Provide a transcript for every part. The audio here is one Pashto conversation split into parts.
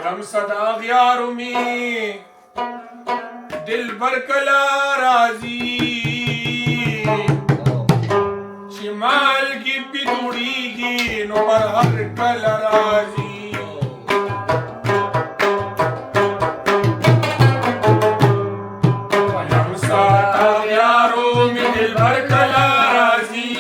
ولم صدا غیارو می دل بر کلا راضی چې مالګي پې دوړېږي نو پر هر کله راځي ولم صدا غیارو می دل بر کلا راضي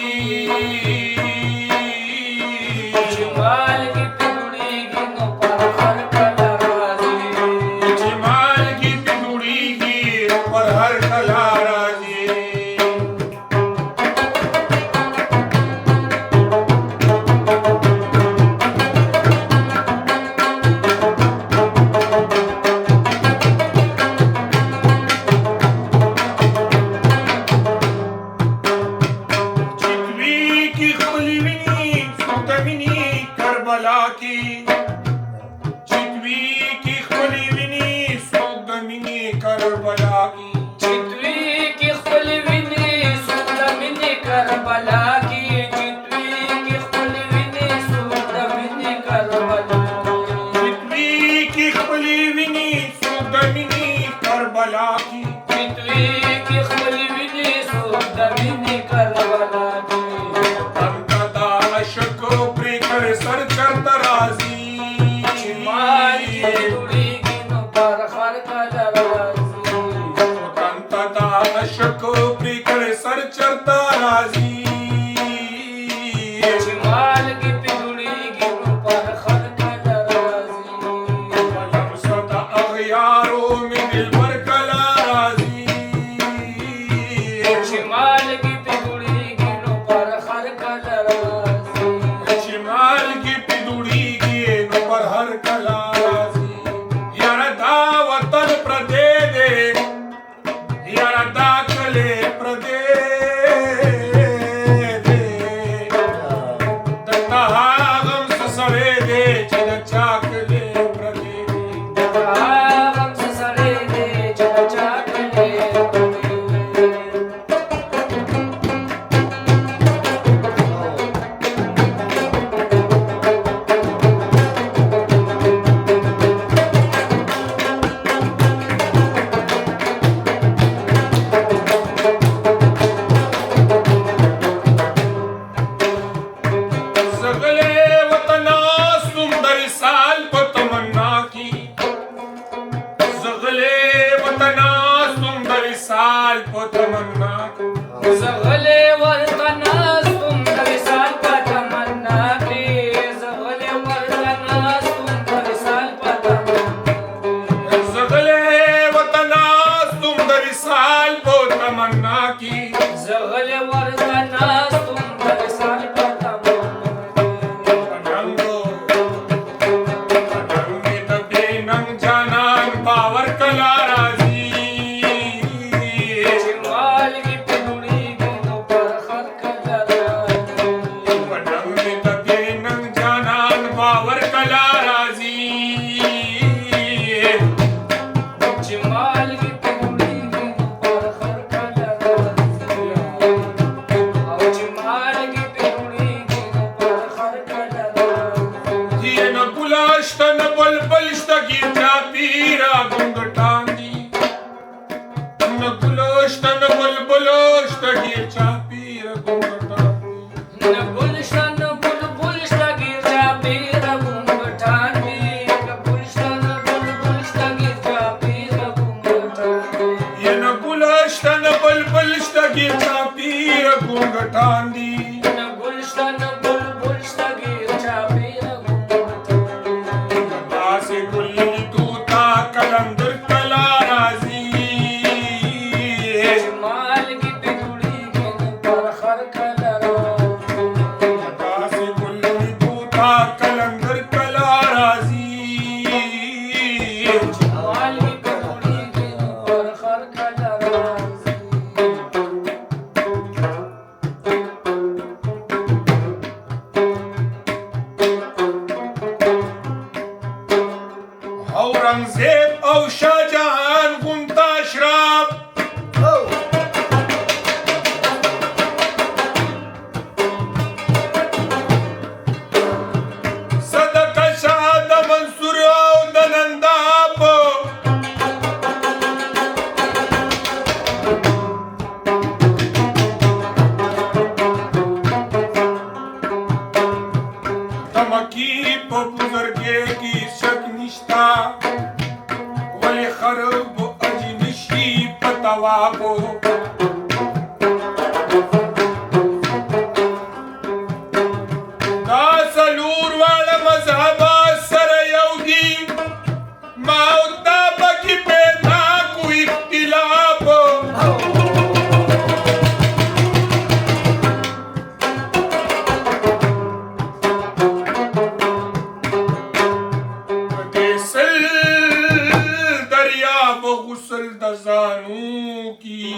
اورنګزیب او شاهجهان غونډه اشراف صدقه شاه د منصور او د نشتا ولی خرب اجنشی پتوابو دا سلور والا مذہبا سر یودی ماوتا بکی پیدا کو اختلاف غسل د زانو کی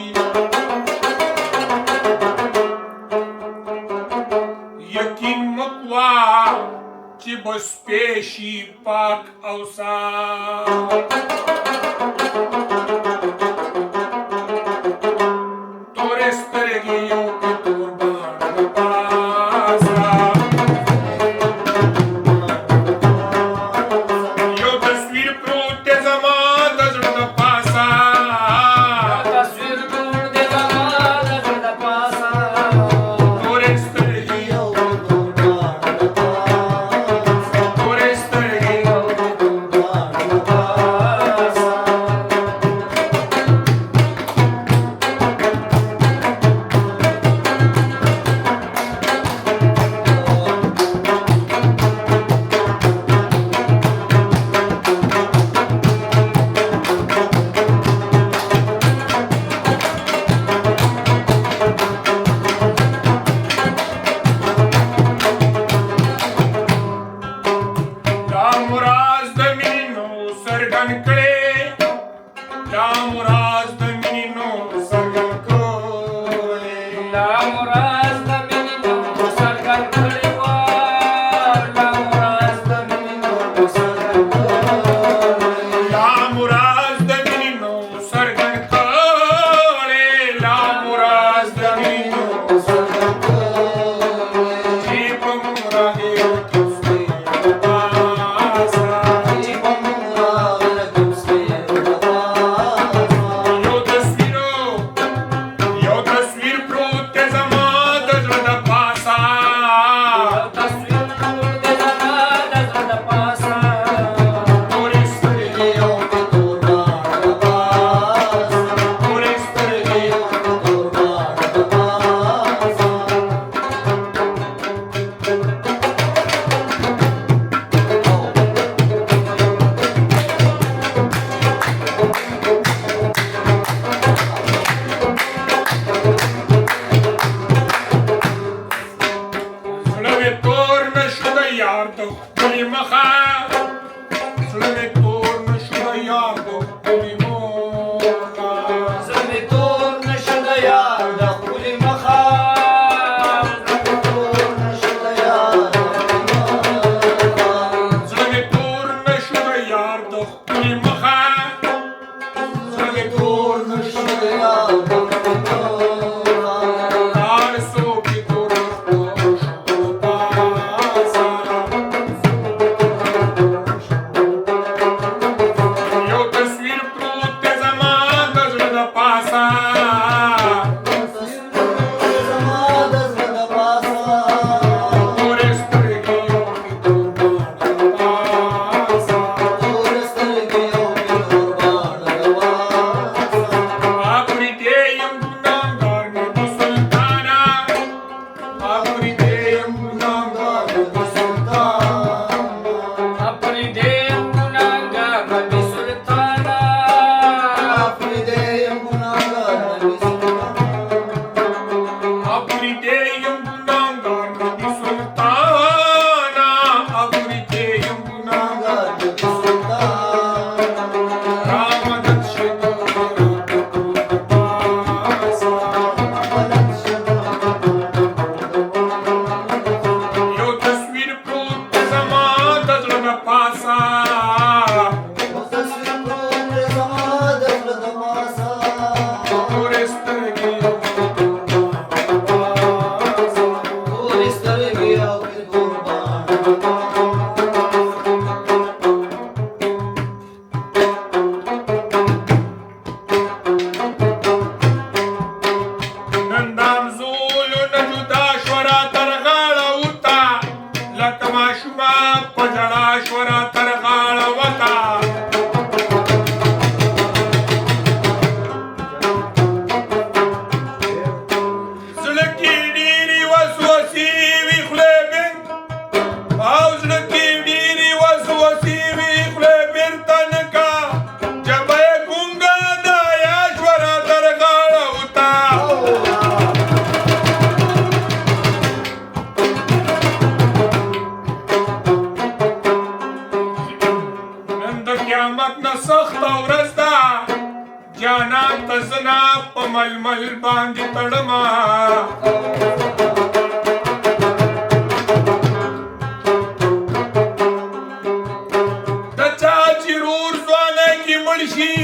یقین مکوا چې بس پیشی پاک او صاف تور سترګې یو کې تور باڼه پاسا یو تصویر پروت دی زما د زړه د پاسه Strict نن د قیامت نه سخته ورځ ده جانان ته زنا په ململ باندې تړمه د چا چې رور ځوانۍ کې مړ شي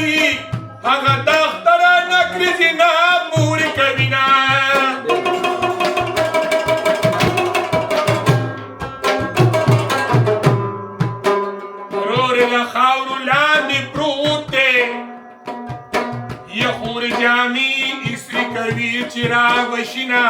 هغه د اختره نکرې زنا پورې کوي نه ورور له خاورو لاندې پروت دی یخور جامې اسري کوي چې راوشي نه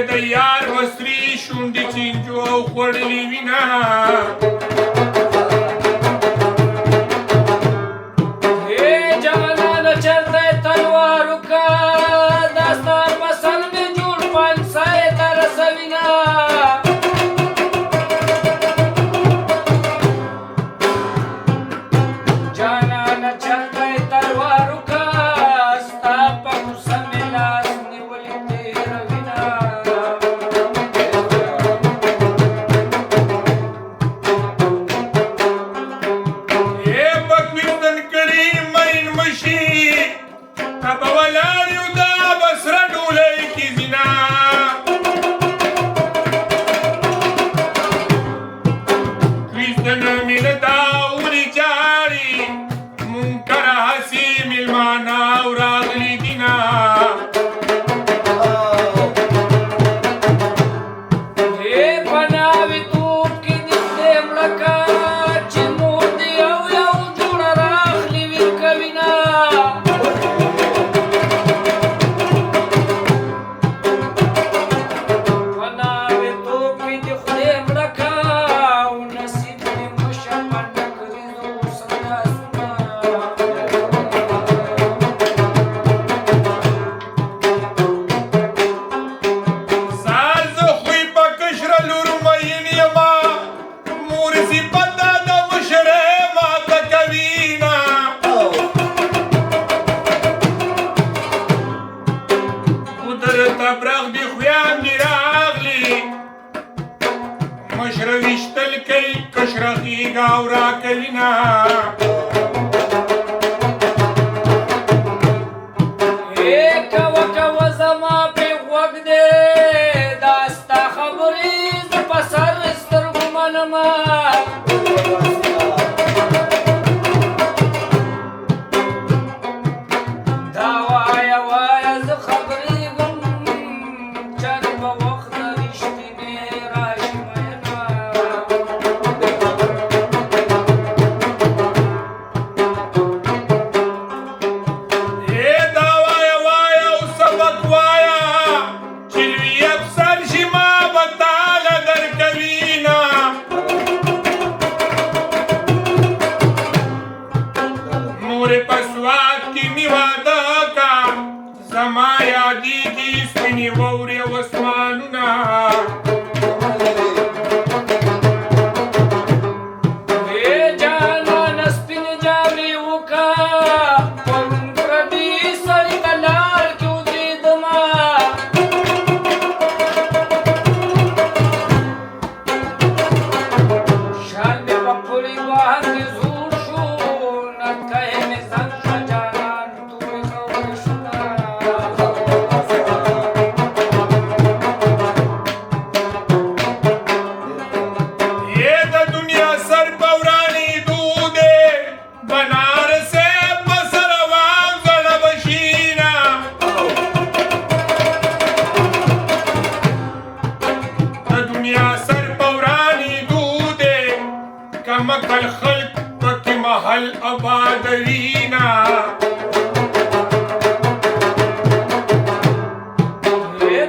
د یار وسري شونډې چینجو او خوړلې وینه جانانه چرته تلوار وکړه دا ستا مسل مې جوړ پنسای ته رسوینه جانانه چرته تلوار وکړه ستا په غوسه مې لاس نیولې تېروینه مشره ویشتل کوي کشره غېږه او راکوي نه کوه کوه زما پرې غوږ دی دا ستا خبرې زه په سر سترګو منمه دا وایه وایه زه خبرېږم چېرې به وخت د رښتینې راشي زحمت الخلق پکې محل آبادوینا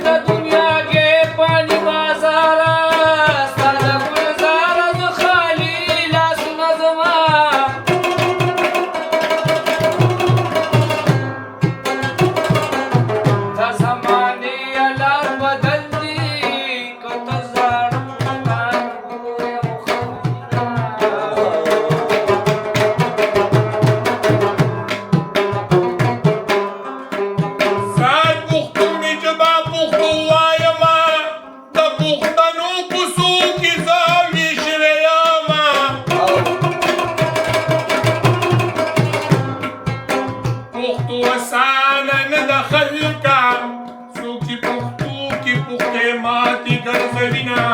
د دنیا کې پانی بازار ستاد گلزار د خالی لاسونه زما د زمانې لار بدل دي کته زړه کار ګوره سات پښتون می جبا پښتو وایما د پښتنو په سو کې زاوی شریاما پښتو اسانه نه د خلکا سو کې پښتو کې پښته ماتي ګرځوینا